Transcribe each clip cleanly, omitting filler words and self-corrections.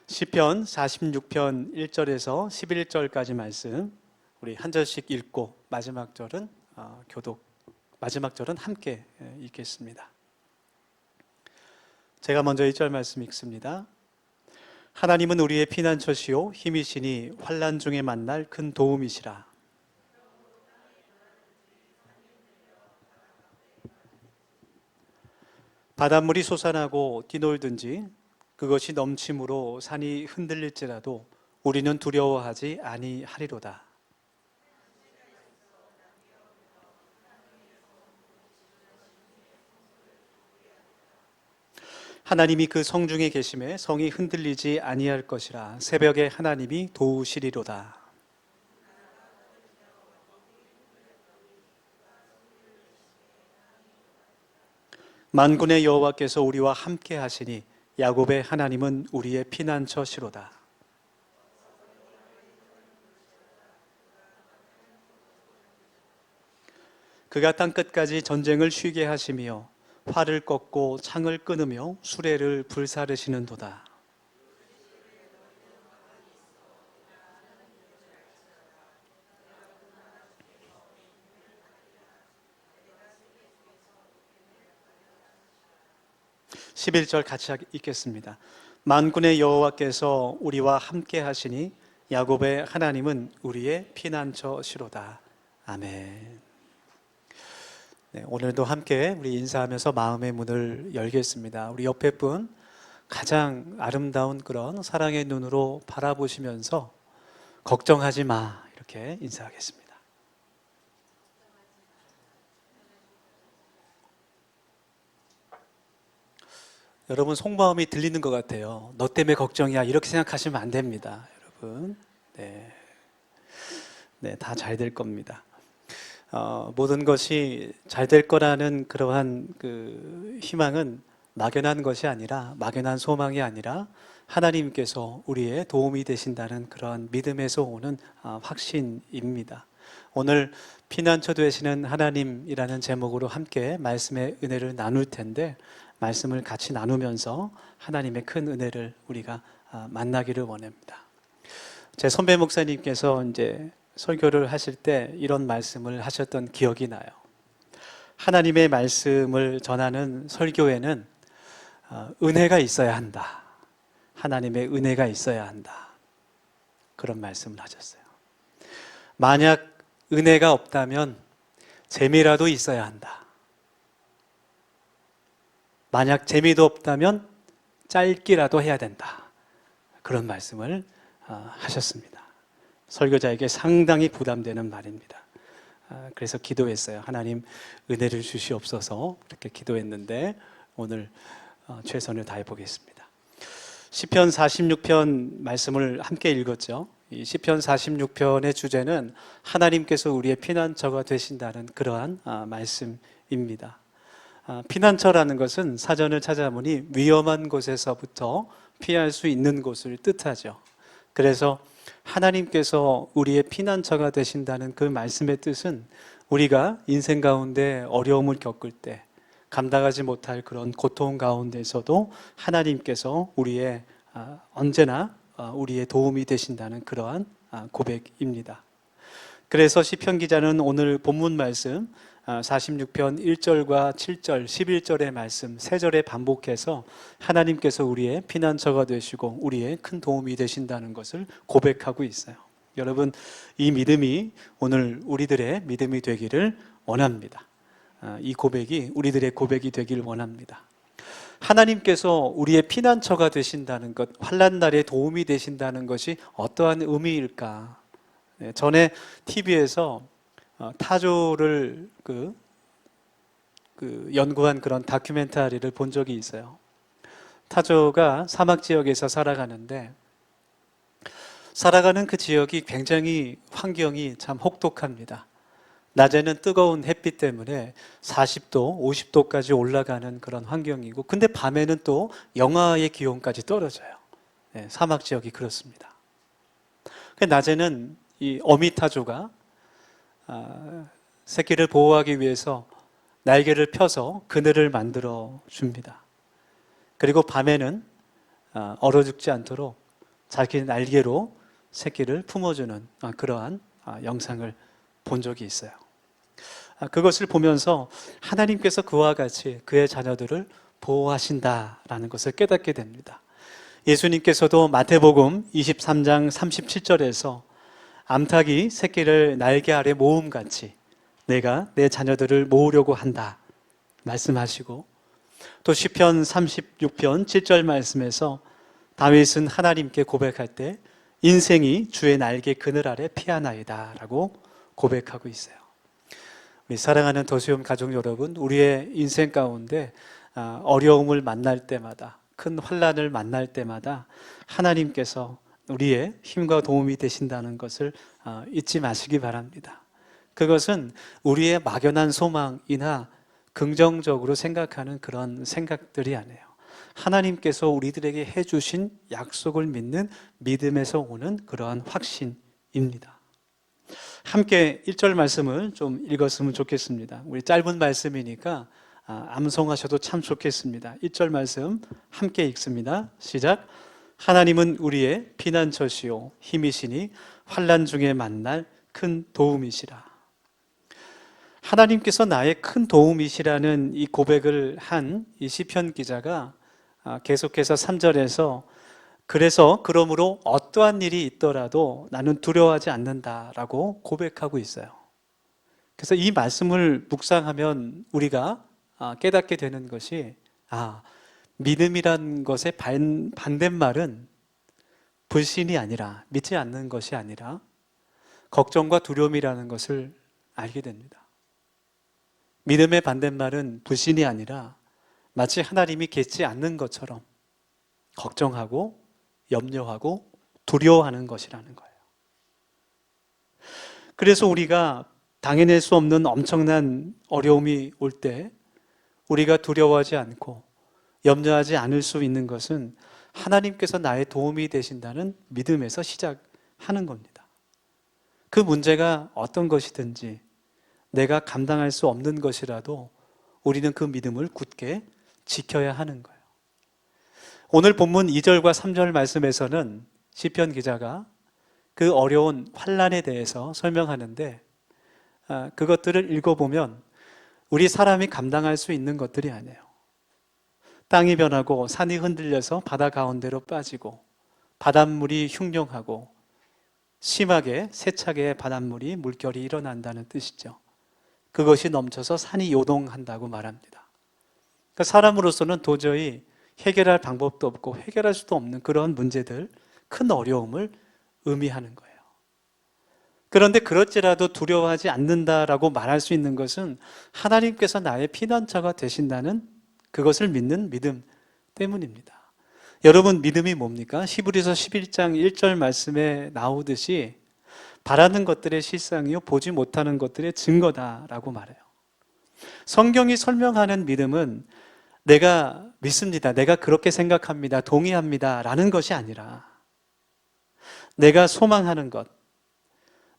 시편 46편 1절에서 11절까지 말씀 우리 한 절씩 읽고 마지막 절은 교독, 마지막 절은 함께 읽겠습니다. 제가 먼저 1절 말씀 읽습니다. 하나님은 우리의 피난처시요 힘이시니 환난 중에 만날 큰 도움이시라. 바닷물이 솟아나고 뛰놀든지 그것이 넘침으로 산이 흔들릴지라도 우리는 두려워하지 아니하리로다. 하나님이 그 성중에 계심에 성이 흔들리지 아니할 것이라. 새벽에 하나님이 도우시리로다. 만군의 여호와께서 우리와 함께 하시니 야곱의 하나님은 우리의 피난처시로다. 그가 땅 끝까지 전쟁을 쉬게 하시며 활을 꺾고 창을 끊으며 수레를 불사르시는도다. (11절) 같이 읽겠습니다. 만군의 여호와께서 우리와 함께 하시니 야곱의 하나님은 우리의 피난처시로다. 아멘. 네, 오늘도 함께 우리 인사하면서 마음의 문을 열겠습니다. 우리 옆에 분 가장 아름다운 그런 사랑의 눈으로 바라보시면서 걱정하지 마 이렇게 인사하겠습니다. 여러분 속마음이 들리는 것 같아요. 너 때문에 걱정이야 이렇게 생각하시면 안 됩니다. 여러분 네, 다 잘 될 겁니다. 모든 것이 잘 될 거라는 그러한 그 희망은 막연한 것이 아니라, 막연한 소망이 아니라 하나님께서 우리의 도움이 되신다는 그러한 믿음에서 오는 확신입니다. 오늘 피난처 되시는 하나님이라는 제목으로 함께 말씀의 은혜를 나눌 텐데, 말씀을 같이 나누면서 하나님의 큰 은혜를 우리가 만나기를 원합니다. 제 선배 목사님께서 이제 설교를 하실 때 이런 말씀을 하셨던 기억이 나요. 하나님의 말씀을 전하는 설교에는 은혜가 있어야 한다. 하나님의 은혜가 있어야 한다. 그런 말씀을 하셨어요. 만약 은혜가 없다면 재미라도 있어야 한다. 만약 재미도 없다면 짧기라도 해야 된다. 그런 말씀을 하셨습니다. 설교자에게 상당히 부담되는 말입니다. 그래서 기도했어요. 하나님 은혜를 주시옵소서 이렇게 기도했는데 오늘 최선을 다해 보겠습니다. 시편 46편 말씀을 함께 읽었죠. 이 시편 46편의 주제는 하나님께서 우리의 피난처가 되신다는 그러한 말씀입니다. 피난처라는 것은 사전을 찾아보니 위험한 곳에서부터 피할 수 있는 곳을 뜻하죠. 그래서 하나님께서 우리의 피난처가 되신다는 그 말씀의 뜻은 우리가 인생 가운데 어려움을 겪을 때, 감당하지 못할 그런 고통 가운데서도 하나님께서 우리의 언제나 우리의 도움이 되신다는 그러한 고백입니다. 그래서 시편 기자는 오늘 본문 말씀 46편 1절과 7절, 11절의 말씀 3절에 반복해서 하나님께서 우리의 피난처가 되시고 우리의 큰 도움이 되신다는 것을 고백하고 있어요. 여러분, 이 믿음이 오늘 우리들의 믿음이 되기를 원합니다. 이 고백이 우리들의 고백이 되기를 원합니다. 하나님께서 우리의 피난처가 되신다는 것, 환난 날에 도움이 되신다는 것이 어떠한 의미일까? 전에 TV에서 타조를 연구한 그런 다큐멘터리를 본 적이 있어요. 타조가 사막 지역에서 살아가는데 살아가는 그 지역이 굉장히 환경이 참 혹독합니다. 낮에는 뜨거운 햇빛 때문에 40도, 50도까지 올라가는 그런 환경이고, 근데 밤에는 또 영하의 기온까지 떨어져요. 사막 지역이 그렇습니다. 낮에는 이 어미타조가 새끼를 보호하기 위해서 날개를 펴서 그늘을 만들어 줍니다. 그리고 밤에는 얼어 죽지 않도록 자기 날개로 새끼를 품어주는 그러한 영상을 본 적이 있어요. 그것을 보면서 하나님께서 그와 같이 그의 자녀들을 보호하신다라는 것을 깨닫게 됩니다. 예수님께서도 마태복음 23장 37절에서 암탉이 새끼를 날개 아래 모음같이 내가 내 자녀들을 모으려고 한다 말씀하시고, 또 시편 36편 7절 말씀에서 다윗은 하나님께 고백할 때 인생이 주의 날개 그늘 아래 피하나이다 라고 고백하고 있어요. 우리 사랑하는 더수염 가족 여러분, 우리의 인생 가운데 어려움을 만날 때마다, 큰 환난을 만날 때마다 하나님께서 우리의 힘과 도움이 되신다는 것을 잊지 마시기 바랍니다. 그것은 우리의 막연한 소망이나 긍정적으로 생각하는 그런 생각들이 아니에요. 하나님께서 우리들에게 해주신 약속을 믿는 믿음에서 오는 그러한 확신입니다. 함께 1절 말씀을 좀 읽었으면 좋겠습니다. 우리 짧은 말씀이니까 암송하셔도 참 좋겠습니다. 1절 말씀 함께 읽습니다. 시작. 하나님은 우리의 피난처시요 힘이시니 환난 중에 만날 큰 도움이시라. 하나님께서 나의 큰 도움이시라는 이 고백을 한 이 시편 기자가 계속해서 3절에서 그러므로 어떠한 일이 있더라도 나는 두려워하지 않는다라고 고백하고 있어요. 그래서 이 말씀을 묵상하면 우리가 깨닫게 되는 것이 믿음이란 것의 반대말은 불신이 아니라, 믿지 않는 것이 아니라 걱정과 두려움이라는 것을 알게 됩니다. 믿음의 반대말은 불신이 아니라 마치 하나님이 계시지 않는 것처럼 걱정하고 염려하고 두려워하는 것이라는 거예요. 그래서 우리가 당해낼 수 없는 엄청난 어려움이 올 때 우리가 두려워하지 않고 염려하지 않을 수 있는 것은 하나님께서 나의 도움이 되신다는 믿음에서 시작하는 겁니다. 그 문제가 어떤 것이든지 내가 감당할 수 없는 것이라도 우리는 그 믿음을 굳게 지켜야 하는 거예요. 오늘 본문 2절과 3절 말씀에서는 시편 기자가 그 어려운 환난에 대해서 설명하는데, 그것들을 읽어보면 우리 사람이 감당할 수 있는 것들이 아니에요. 땅이 변하고 산이 흔들려서 바다 가운데로 빠지고 바닷물이 흉룡하고 심하게 세차게 바닷물이 물결이 일어난다는 뜻이죠. 그것이 넘쳐서 산이 요동한다고 말합니다. 그러니까 사람으로서는 도저히 해결할 방법도 없고 해결할 수도 없는 그런 문제들, 큰 어려움을 의미하는 거예요. 그런데 그럴지라도 두려워하지 않는다라고 말할 수 있는 것은 하나님께서 나의 피난처가 되신다는 그것을 믿는 믿음 때문입니다. 여러분, 믿음이 뭡니까? 히브리서 11장 1절 말씀에 나오듯이 바라는 것들의 실상이요 보지 못하는 것들의 증거다라고 말해요. 성경이 설명하는 믿음은 내가 믿습니다, 내가 그렇게 생각합니다, 동의합니다 라는 것이 아니라 내가 소망하는 것,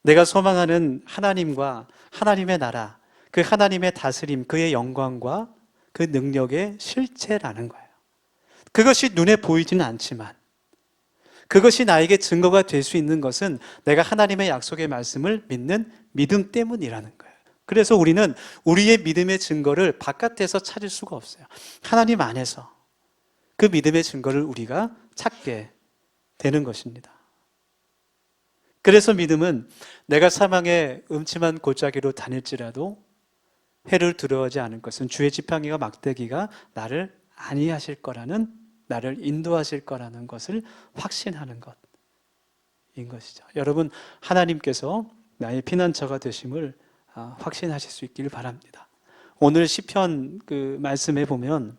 내가 소망하는 하나님과 하나님의 나라, 그 하나님의 다스림, 그의 영광과 그 능력의 실체라는 거예요. 그것이 눈에 보이지는 않지만 그것이 나에게 증거가 될 수 있는 것은 내가 하나님의 약속의 말씀을 믿는 믿음 때문이라는 거예요. 그래서 우리는 우리의 믿음의 증거를 바깥에서 찾을 수가 없어요. 하나님 안에서 그 믿음의 증거를 우리가 찾게 되는 것입니다. 그래서 믿음은 내가 사망의 음침한 골짜기로 다닐지라도 해를 두려워하지 않을 것은 주의 지팡이와 막대기가 나를 안위하실 거라는, 나를 인도하실 거라는 것을 확신하는 것인 것이죠. 여러분, 하나님께서 나의 피난처가 되심을 확신하실 수 있길 바랍니다. 오늘 시편 그 말씀에 보면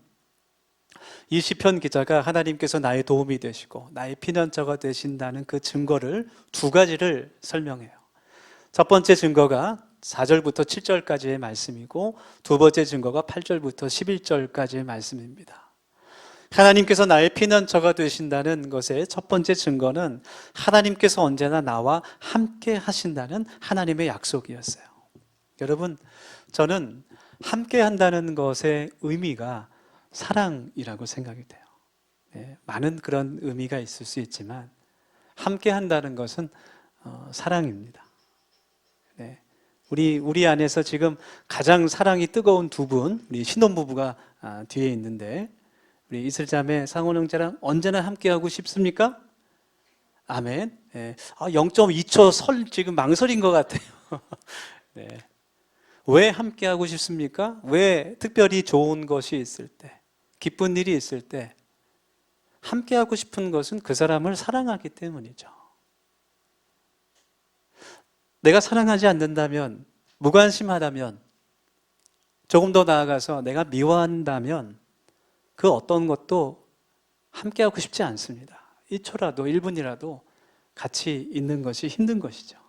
이 시편 기자가 하나님께서 나의 도움이 되시고 나의 피난처가 되신다는 그 증거를 두 가지를 설명해요. 첫 번째 증거가 4절부터 7절까지의 말씀이고 두 번째 증거가 8절부터 11절까지의 말씀입니다. 하나님께서 나의 피난처가 되신다는 것의 첫 번째 증거는 하나님께서 언제나 나와 함께 하신다는 하나님의 약속이었어요. 여러분, 저는 함께 한다는 것의 의미가 사랑이라고 생각이 돼요. 많은 그런 의미가 있을 수 있지만 함께 한다는 것은 사랑입니다. 네. 우리 안에서 지금 가장 사랑이 뜨거운 두 분, 우리 신혼부부가 뒤에 있는데, 우리 이슬자매 상원 형제랑 언제나 함께하고 싶습니까? 아멘. 네. 0.2초 지금 망설인 것 같아요. 네. 왜 함께하고 싶습니까? 왜 특별히 좋은 것이 있을 때, 기쁜 일이 있을 때 함께하고 싶은 것은 그 사람을 사랑하기 때문이죠. 내가 사랑하지 않는다면, 무관심하다면, 조금 더 나아가서 내가 미워한다면 그 어떤 것도 함께하고 싶지 않습니다. 1초라도 1분이라도 같이 있는 것이 힘든 것이죠.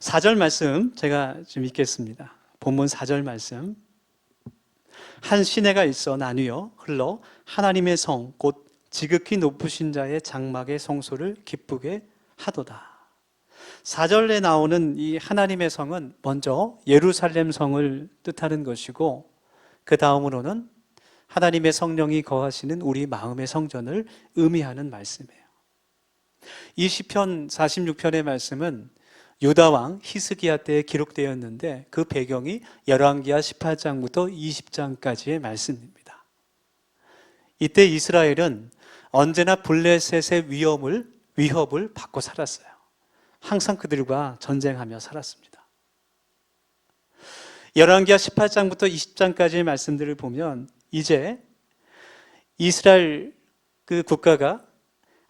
4절 말씀 제가 좀 읽겠습니다. 본문 4절 말씀. 한 시내가 있어 나뉘어 흘러 하나님의 성 곧 지극히 높으신 자의 장막의 성소를 기쁘게 하도다. 4절에 나오는 이 하나님의 성은 먼저 예루살렘 성을 뜻하는 것이고, 그 다음으로는 하나님의 성령이 거하시는 우리 마음의 성전을 의미하는 말씀이에요. 이 시편 46편의 말씀은 유다 왕 히스기야 때에 기록되었는데, 그 배경이 열왕기하 18장부터 20장까지의 말씀입니다. 이때 이스라엘은 언제나 블레셋의 위협을 받고 살았어요. 항상 그들과 전쟁하며 살았습니다. 열왕기하 18장부터 20장까지의 말씀들을 보면 이제 이스라엘 그 국가가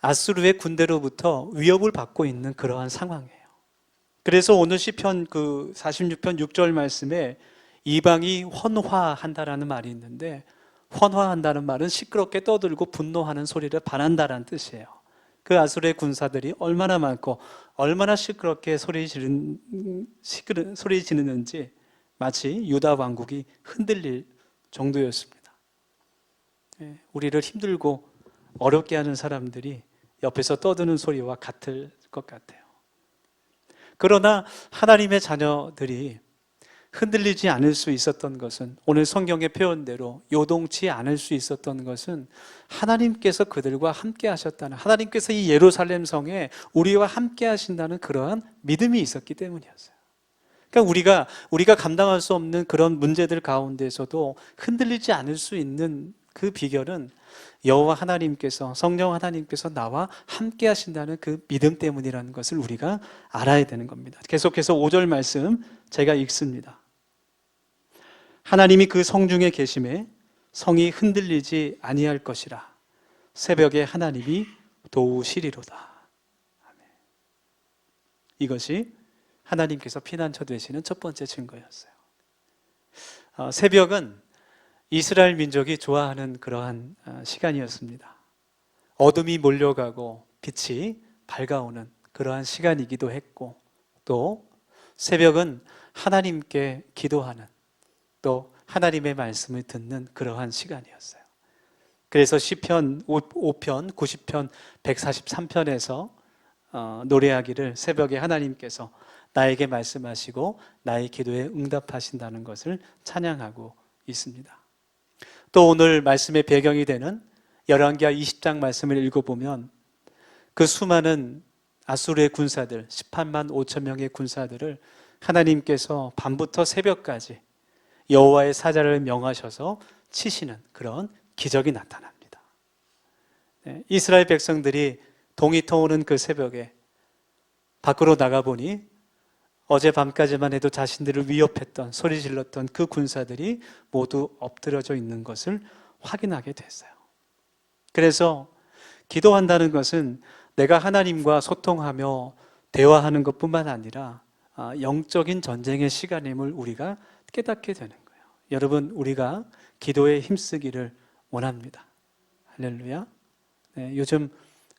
아수르의 군대로부터 위협을 받고 있는 그러한 상황이에요. 그래서 오늘 시편 46편 6절 말씀에 이방이 헌화한다라는 말이 있는데, 헌화한다는 말은 시끄럽게 떠들고 분노하는 소리를 반한다라는 뜻이에요. 그 아수르의 군사들이 얼마나 많고 얼마나 시끄럽게 소리 지르는지 마치 유다 왕국이 흔들릴 정도였습니다. 우리를 힘들고 어렵게 하는 사람들이 옆에서 떠드는 소리와 같을 것 같아요. 그러나 하나님의 자녀들이 흔들리지 않을 수 있었던 것은, 오늘 성경의 표현대로 요동치 않을 수 있었던 것은 하나님께서 그들과 함께 하셨다는, 하나님께서 이 예루살렘 성에 우리와 함께 하신다는 그러한 믿음이 있었기 때문이었어요. 그러니까 우리가 감당할 수 없는 그런 문제들 가운데서도 흔들리지 않을 수 있는 그 비결은 여호와 하나님께서, 성령 하나님께서 나와 함께 하신다는 그 믿음 때문이라는 것을 우리가 알아야 되는 겁니다. 계속해서 5절 말씀 제가 읽습니다. 하나님이 그 성중에 계심에 성이 흔들리지 아니할 것이라. 새벽에 하나님이 도우시리로다. 이것이 하나님께서 피난처 되시는 첫 번째 증거였어요. 새벽은 이스라엘 민족이 좋아하는 그러한 시간이었습니다. 어둠이 몰려가고 빛이 밝아오는 그러한 시간이기도 했고, 또 새벽은 하나님께 기도하는, 또 하나님의 말씀을 듣는 그러한 시간이었어요. 그래서 시편 5편, 90편, 143편에서 노래하기를 새벽에 하나님께서 나에게 말씀하시고 나의 기도에 응답하신다는 것을 찬양하고 있습니다. 또 오늘 말씀의 배경이 되는 열왕기하 20장 말씀을 읽어보면 그 수많은 아수르의 군사들, 18만 5천 명의 군사들을 하나님께서 밤부터 새벽까지 여호와의 사자를 명하셔서 치시는 그런 기적이 나타납니다. 이스라엘 백성들이 동이 터오는 그 새벽에 밖으로 나가보니 어제 밤까지만 해도 자신들을 위협했던, 소리 질렀던 그 군사들이 모두 엎드려져 있는 것을 확인하게 됐어요. 그래서 기도한다는 것은 내가 하나님과 소통하며 대화하는 것뿐만 아니라 영적인 전쟁의 시간임을 우리가 깨닫게 되는 거예요. 여러분, 우리가 기도에 힘쓰기를 원합니다. 할렐루야. 네, 요즘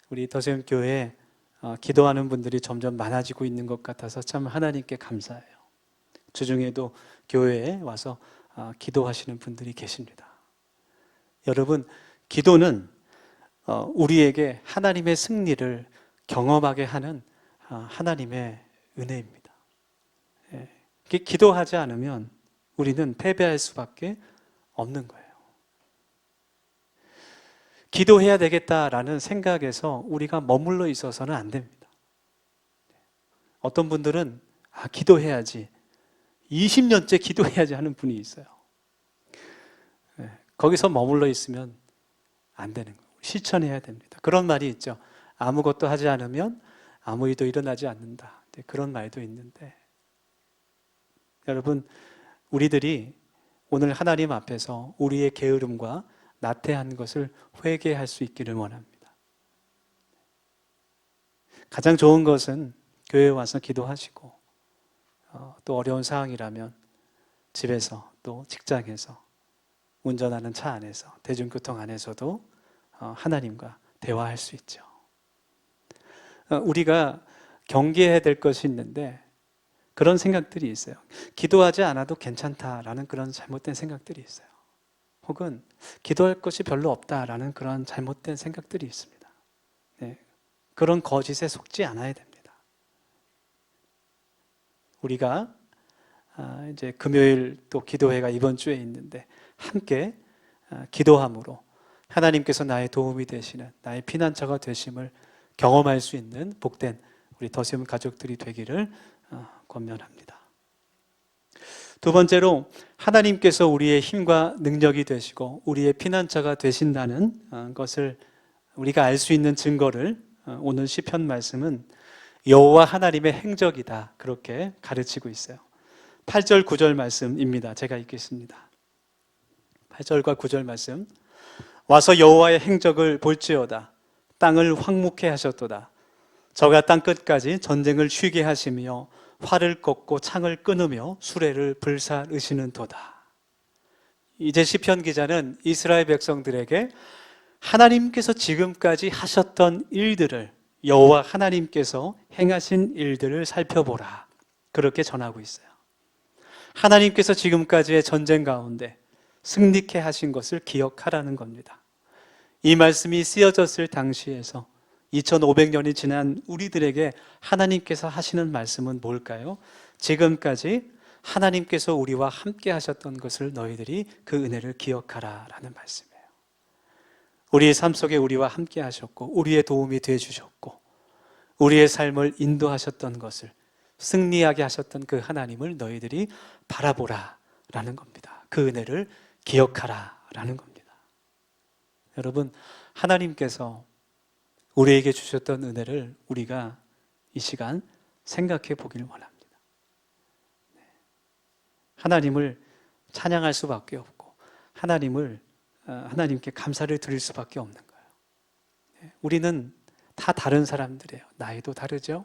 우리 더세움 교회에 기도하는 분들이 점점 많아지고 있는 것 같아서 참 하나님께 감사해요. 주중에도 교회에 와서 기도하시는 분들이 계십니다. 여러분, 기도는 우리에게 하나님의 승리를 경험하게 하는 하나님의 은혜입니다. 기도하지 않으면 우리는 패배할 수밖에 없는 거예요. 기도해야 되겠다라는 생각에서 우리가 머물러 있어서는 안 됩니다. 어떤 분들은 기도해야지, 20년째 기도해야지 하는 분이 있어요. 거기서 머물러 있으면 안 되는 거예요. 실천해야 됩니다. 그런 말이 있죠. 아무것도 하지 않으면 아무 일도 일어나지 않는다. 그런 말도 있는데, 여러분, 우리들이 오늘 하나님 앞에서 우리의 게으름과 나태한 것을 회개할 수 있기를 원합니다. 가장 좋은 것은 교회에 와서 기도하시고, 또 어려운 상황이라면 집에서, 또 직장에서, 운전하는 차 안에서, 대중교통 안에서도 하나님과 대화할 수 있죠. 우리가 경계해야 될 것이 있는데, 그런 생각들이 있어요. 기도하지 않아도 괜찮다라는 그런 잘못된 생각들이 있어요. 혹은 기도할 것이 별로 없다라는 그런 잘못된 생각들이 있습니다. 네, 그런 거짓에 속지 않아야 됩니다. 우리가 이제 금요일 또 기도회가 이번 주에 있는데, 함께 기도함으로 하나님께서 나의 도움이 되시는, 나의 피난처가 되심을 경험할 수 있는 복된 우리 더세움 가족들이 되기를 권면합니다. 두 번째로, 하나님께서 우리의 힘과 능력이 되시고 우리의 피난처가 되신다는 것을 우리가 알 수 있는 증거를 오늘 시편 말씀은 여호와 하나님의 행적이다, 그렇게 가르치고 있어요. 8절 9절 말씀입니다. 제가 읽겠습니다. 8절과 9절 말씀. 와서 여호와의 행적을 볼지어다. 땅을 황무케 하셨도다. 저가 땅 끝까지 전쟁을 쉬게 하시며 활을 꺾고 창을 끊으며 수레를 불사르시는 도다. 이제 시편 기자는 이스라엘 백성들에게 하나님께서 지금까지 하셨던 일들을, 여호와 하나님께서 행하신 일들을 살펴보라, 그렇게 전하고 있어요. 하나님께서 지금까지의 전쟁 가운데 승리케 하신 것을 기억하라는 겁니다. 이 말씀이 쓰여졌을 당시에서 2500년이 지난 우리들에게 하나님께서 하시는 말씀은 뭘까요? 지금까지 하나님께서 우리와 함께 하셨던 것을 너희들이 그 은혜를 기억하라 라는 말씀이에요. 우리의 삶 속에 우리와 함께 하셨고 우리의 도움이 되어 주셨고 우리의 삶을 인도하셨던 것을, 승리하게 하셨던 그 하나님을 너희들이 바라보라 라는 겁니다. 그 은혜를 기억하라 라는 겁니다. 여러분, 하나님께서 우리에게 주셨던 은혜를 우리가 이 시간 생각해 보길 원합니다. 하나님을 찬양할 수밖에 없고 하나님께 감사를 드릴 수밖에 없는 거예요. 우리는 다 다른 사람들이에요. 나이도 다르죠.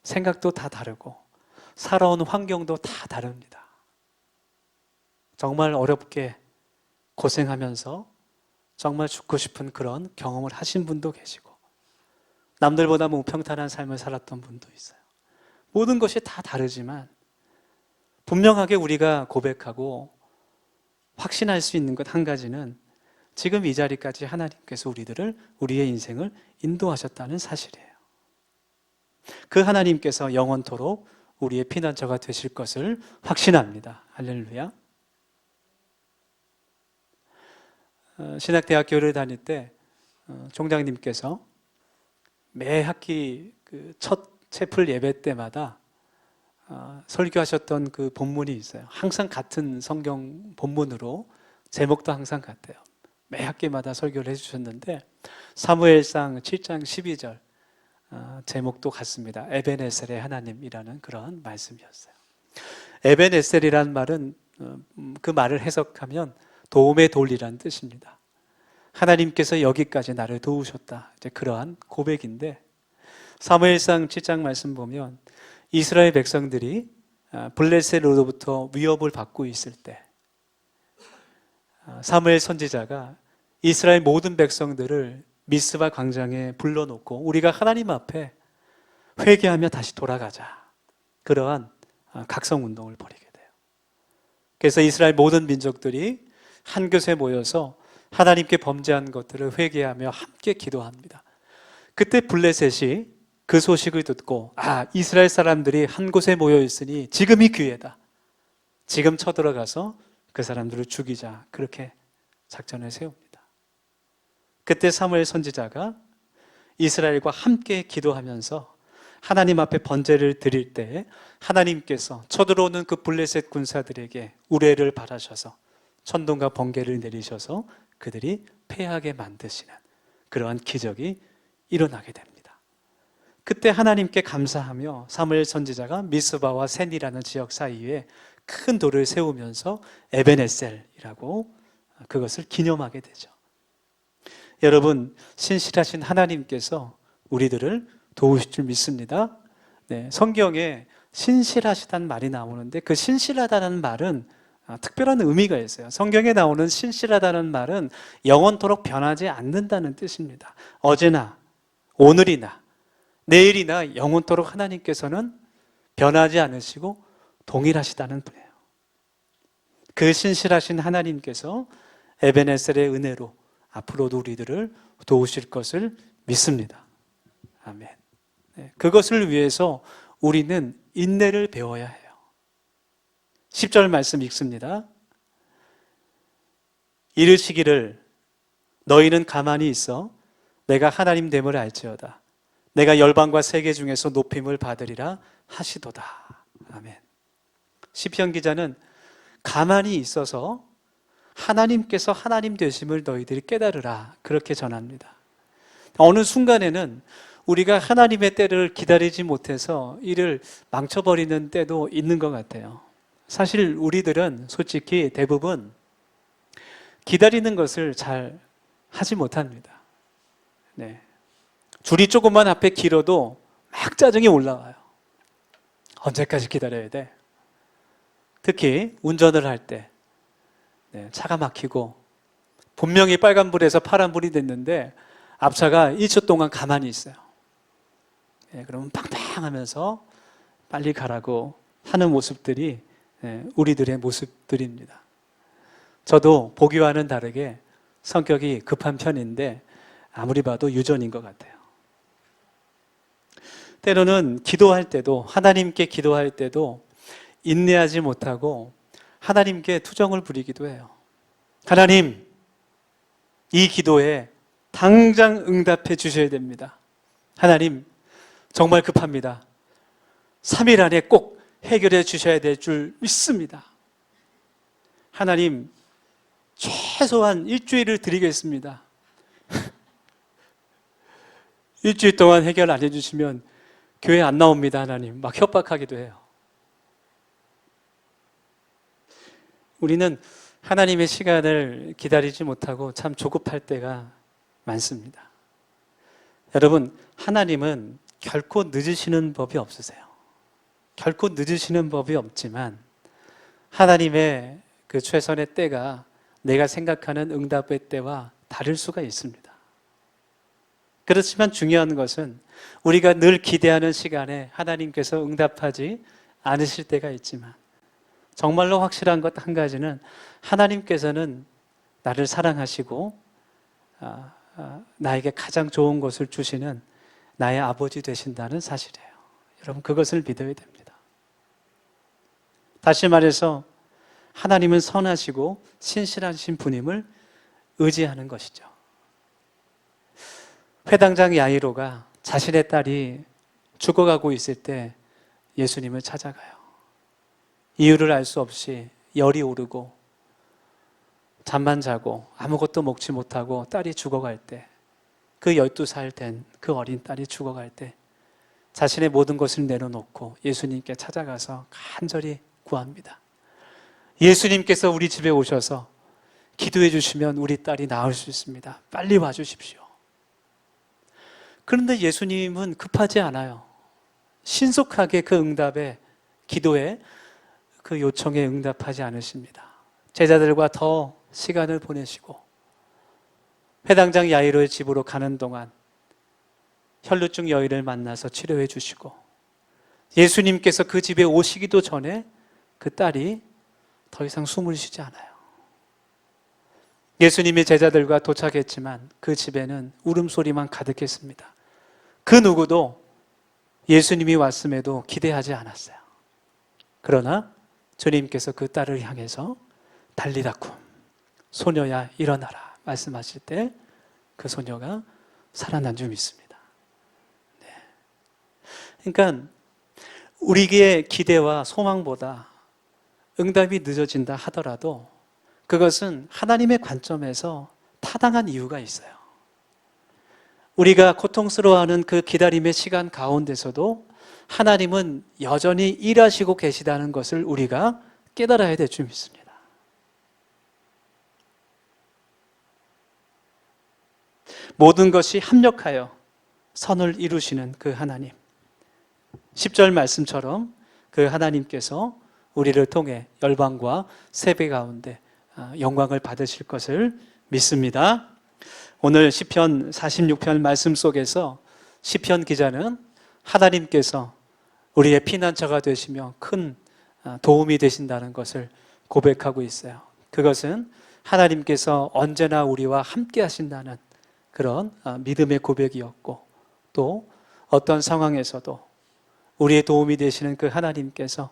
생각도 다 다르고 살아온 환경도 다 다릅니다. 정말 어렵게 고생하면서 정말 죽고 싶은 그런 경험을 하신 분도 계시고 남들보다 무평탄한 삶을 살았던 분도 있어요. 모든 것이 다 다르지만 분명하게 우리가 고백하고 확신할 수 있는 것 한 가지는 지금 이 자리까지 하나님께서 우리의 인생을 인도하셨다는 사실이에요. 그 하나님께서 영원토록 우리의 피난처가 되실 것을 확신합니다. 할렐루야. 신학대학교를 다닐 때 총장님께서 매 학기 그 첫 채플 예배 때마다 설교하셨던 그 본문이 있어요. 항상 같은 성경 본문으로 제목도 항상 같아요. 매 학기마다 설교를 해주셨는데 사무엘상 7장 12절 제목도 같습니다. 에벤에셀의 하나님이라는 그런 말씀이었어요. 에벤에셀이라는 말은 그 말을 해석하면 도움의 돌이라는 뜻입니다. 하나님께서 여기까지 나를 도우셨다, 이제 그러한 고백인데, 사무엘상 7장 말씀 보면 이스라엘 백성들이 블레셋으로부터 위협을 받고 있을 때 사무엘 선지자가 이스라엘 모든 백성들을 미스바 광장에 불러놓고 우리가 하나님 앞에 회개하며 다시 돌아가자, 그러한 각성운동을 벌이게 돼요. 그래서 이스라엘 모든 민족들이 한 곳에 모여서 하나님께 범죄한 것들을 회개하며 함께 기도합니다. 그때 블레셋이 그 소식을 듣고 이스라엘 사람들이 한 곳에 모여 있으니 지금이 기회다, 지금 쳐들어가서 그 사람들을 죽이자, 그렇게 작전을 세웁니다. 그때 사무엘 선지자가 이스라엘과 함께 기도하면서 하나님 앞에 번제를 드릴 때 하나님께서 쳐들어오는 그 블레셋 군사들에게 우레를 바라셔서 천둥과 번개를 내리셔서 그들이 패하게 만드시는 그러한 기적이 일어나게 됩니다. 그때 하나님께 감사하며 사무엘 선지자가 미스바와 센이라는 지역 사이에 큰 돌을 세우면서 에벤에셀이라고 그것을 기념하게 되죠. 여러분, 신실하신 하나님께서 우리들을 도우실 줄 믿습니다. 네, 성경에 신실하시다는 말이 나오는데 그 신실하다는 말은 특별한 의미가 있어요. 성경에 나오는 신실하다는 말은 영원토록 변하지 않는다는 뜻입니다. 어제나 오늘이나 내일이나 영원토록 하나님께서는 변하지 않으시고 동일하시다는 분이에요. 그 신실하신 하나님께서 에베네셀의 은혜로 앞으로도 우리들을 도우실 것을 믿습니다. 아멘. 네, 그것을 위해서 우리는 인내를 배워야 해요. 10절 말씀 읽습니다. 이르시기를 너희는 가만히 있어 내가 하나님 됨을 알지어다. 내가 열방과 세계 중에서 높임을 받으리라 하시도다. 아멘. 시편 기자는 가만히 있어서 하나님께서 하나님 되심을 너희들이 깨달으라 그렇게 전합니다. 어느 순간에는 우리가 하나님의 때를 기다리지 못해서 이를 망쳐버리는 때도 있는 것 같아요. 사실 우리들은 솔직히 대부분 기다리는 것을 잘 하지 못합니다. 네. 줄이 조금만 앞에 길어도 막 짜증이 올라와요. 언제까지 기다려야 돼? 특히 운전을 할 때 차가 막히고 분명히 빨간불에서 파란불이 됐는데 앞차가 1초 동안 가만히 있어요. 그러면 팡팡 하면서 빨리 가라고 하는 모습들이 우리들의 모습들입니다. 저도 보기와는 다르게 성격이 급한 편인데 아무리 봐도 유전인 것 같아요. 때로는 기도할 때도 하나님께 기도할 때도 인내하지 못하고 하나님께 투정을 부리기도 해요. 하나님, 이 기도에 당장 응답해 주셔야 됩니다. 하나님, 정말 급합니다. 3일 안에 꼭 해결해 주셔야 될 줄 믿습니다. 하나님, 최소한 일주일을 드리겠습니다. 일주일 동안 해결 안 해주시면 교회 안 나옵니다, 하나님. 막 협박하기도 해요. 우리는 하나님의 시간을 기다리지 못하고 참 조급할 때가 많습니다. 여러분, 하나님은 결코 늦으시는 법이 없으세요. 결코 늦으시는 법이 없지만 하나님의 그 최선의 때가 내가 생각하는 응답의 때와 다를 수가 있습니다. 그렇지만 중요한 것은 우리가 늘 기대하는 시간에 하나님께서 응답하지 않으실 때가 있지만 정말로 확실한 것 한 가지는 하나님께서는 나를 사랑하시고 나에게 가장 좋은 것을 주시는 나의 아버지 되신다는 사실이에요. 여러분, 그것을 믿어야 됩니다. 다시 말해서 하나님은 선하시고 신실하신 분임을 의지하는 것이죠. 회당장 야이로가 자신의 딸이 죽어가고 있을 때 예수님을 찾아가요. 이유를 알 수 없이 열이 오르고 잠만 자고 아무것도 먹지 못하고 딸이 죽어갈 때, 그 12살 된 그 어린 딸이 죽어갈 때 자신의 모든 것을 내려놓고 예수님께 찾아가서 간절히 구합니다. 예수님께서 우리 집에 오셔서 기도해 주시면 우리 딸이 나을 수 있습니다. 빨리 와 주십시오. 그런데 예수님은 급하지 않아요. 신속하게 그 응답에, 기도에, 그 요청에 응답하지 않으십니다. 제자들과 더 시간을 보내시고 회당장 야이로의 집으로 가는 동안 혈루증 여인을 만나서 치료해 주시고 예수님께서 그 집에 오시기도 전에 그 딸이 더 이상 숨을 쉬지 않아요. 예수님이 제자들과 도착했지만 그 집에는 울음소리만 가득했습니다. 그 누구도 예수님이 왔음에도 기대하지 않았어요. 그러나 주님께서 그 딸을 향해서 달리다쿰, 소녀야 일어나라 말씀하실 때 그 소녀가 살아난 줄 믿습니다. 네. 그러니까 우리의 기대와 소망보다 응답이 늦어진다 하더라도 그것은 하나님의 관점에서 타당한 이유가 있어요. 우리가 고통스러워하는 그 기다림의 시간 가운데서도 하나님은 여전히 일하시고 계시다는 것을 우리가 깨달아야 될 줄 믿습니다. 모든 것이 합력하여 선을 이루시는 그 하나님, 10절 말씀처럼 그 하나님께서 우리를 통해 열방과 세배 가운데 영광을 받으실 것을 믿습니다. 오늘 시편 46편 말씀 속에서 시편 기자는 하나님께서 우리의 피난처가 되시며 큰 도움이 되신다는 것을 고백하고 있어요. 그것은 하나님께서 언제나 우리와 함께 하신다는 그런 믿음의 고백이었고, 또 어떤 상황에서도 우리의 도움이 되시는 그 하나님께서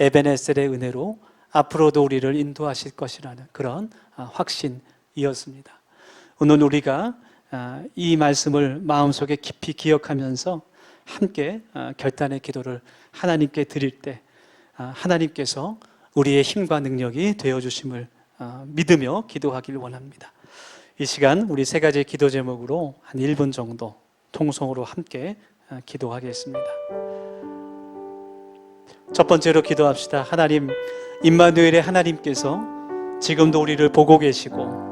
에베네셀의 은혜로 앞으로도 우리를 인도하실 것이라는 그런 확신이었습니다. 오늘 우리가 이 말씀을 마음속에 깊이 기억하면서 함께 결단의 기도를 하나님께 드릴 때 하나님께서 우리의 힘과 능력이 되어주심을 믿으며 기도하길 원합니다. 이 시간 우리 세 가지 기도 제목으로 한 1분 정도 통성으로 함께 기도하겠습니다. 첫 번째로 기도합시다. 하나님, 임마누엘의 하나님께서 지금도 우리를 보고 계시고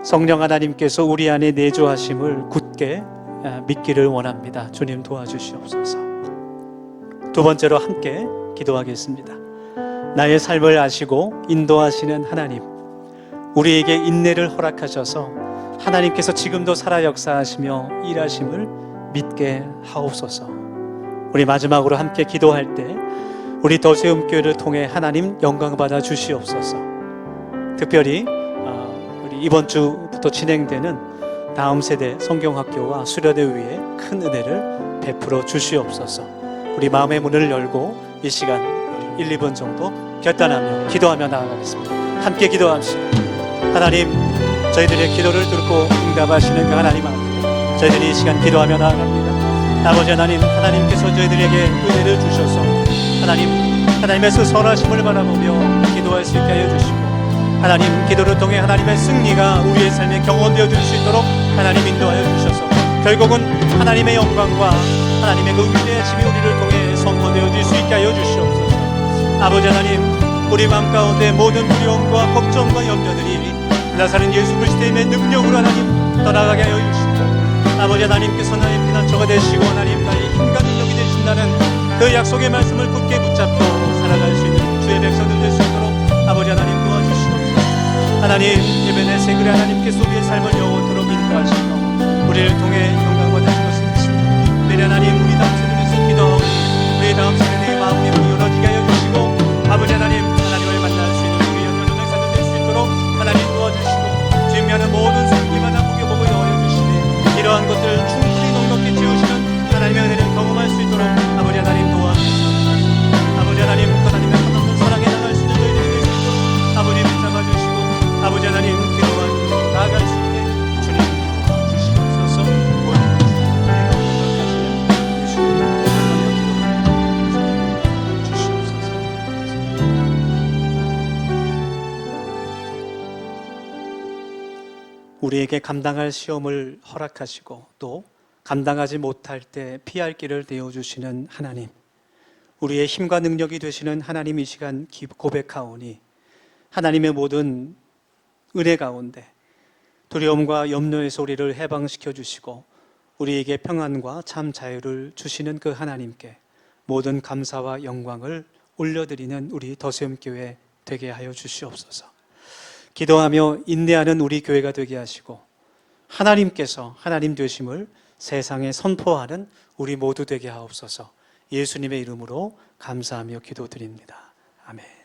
성령 하나님께서 우리 안에 내주하심을 굳게 믿기를 원합니다. 주님 도와주시옵소서. 두 번째로 함께 기도하겠습니다. 나의 삶을 아시고 인도하시는 하나님, 우리에게 인내를 허락하셔서 하나님께서 지금도 살아 역사하시며 일하심을 믿게 하옵소서. 우리 마지막으로 함께 기도할 때 우리 더세움교회를 통해 하나님 영광 받아 주시옵소서. 특별히 우리 이번 주부터 진행되는 다음 세대 성경학교와 수련회 위에 큰 은혜를 베풀어 주시옵소서. 우리 마음의 문을 열고 이 시간 1, 2분 정도 결단하며 기도하며 나아가겠습니다. 함께 기도합시다. 하나님, 저희들의 기도를 듣고 응답하시는 그 하나님 앞에 저희들이 이 시간 기도하며 나아갑니다. 아버지 하나님, 하나님께서 저희들에게 은혜를 주셔서 하나님의 그 선하심을 바라보며 기도할 수 있게 하여 주시고, 하나님 기도를 통해 하나님의 승리가 우리의 삶에 경험되어 줄 수 있도록 하나님 인도하여 주셔서 결국은 하나님의 영광과 하나님의 그 위대하심이 우리를 통해 선포되어 줄 수 있게 하여 주시옵소서. 아버지 하나님, 우리 마음 가운데 모든 두려움과 걱정과 염려들이 나사렛 예수 그리스도의 능력으로 하나님 떠나가게 하여 주시고, 아버지 하나님께서 나의 피난처가 되시고 하나님 나의 힘과 능력이 되신다는 그 약속의 말씀을 굳게 붙잡고 살아갈 수 있는 주의 백성들 될 수 있도록 아버지 하나님 도와주시옵소서. 하나님, 에베네셀 그리 하나님께서 우리의 삶을 영원토록 인도하시며 우리를 통해 영광 받으실 것을 믿습니다. 내일 하나님, 우리 다음 세대에서 기도하오니 우리의 다음 세대의 마음이 열어지게 하여 주시고, 아버지 하나님, 하나님을 만날 수 있는 우리의 연결된 백성들 될 수 있도록 하나님 도와주시고, 주님께는 모든 손길마다 보고 여여주시니 이러한 것들을 충분히 넉넉히 채우시는 하나님의 은혜를 경험할 수 있도록 아버지 하나님 도와주시옵소서. 아버지 하나님, 하나님의 한없는 사랑에 나갈 수 있는 저희들이 될 수 있도록 아버지 붙잡아주시고, 아버지 하나님 기도하고 나아갈 수 있게 주님 도와주시옵소서. 우리에게 감당할 시험을 허락하시고 또 감당하지 못할 때 피할 길을 내어주시는 하나님, 우리의 힘과 능력이 되시는 하나님, 이 시간 고백하오니 하나님의 모든 은혜 가운데 두려움과 염려에서 우리를 해방시켜 주시고 우리에게 평안과 참 자유를 주시는 그 하나님께 모든 감사와 영광을 올려드리는 우리 더세움교회 되게 하여 주시옵소서. 기도하며 인내하는 우리 교회가 되게 하시고 하나님께서 하나님 되심을 세상에 선포하는 우리 모두 되게 하옵소서. 예수님의 이름으로 감사하며 기도드립니다. 아멘.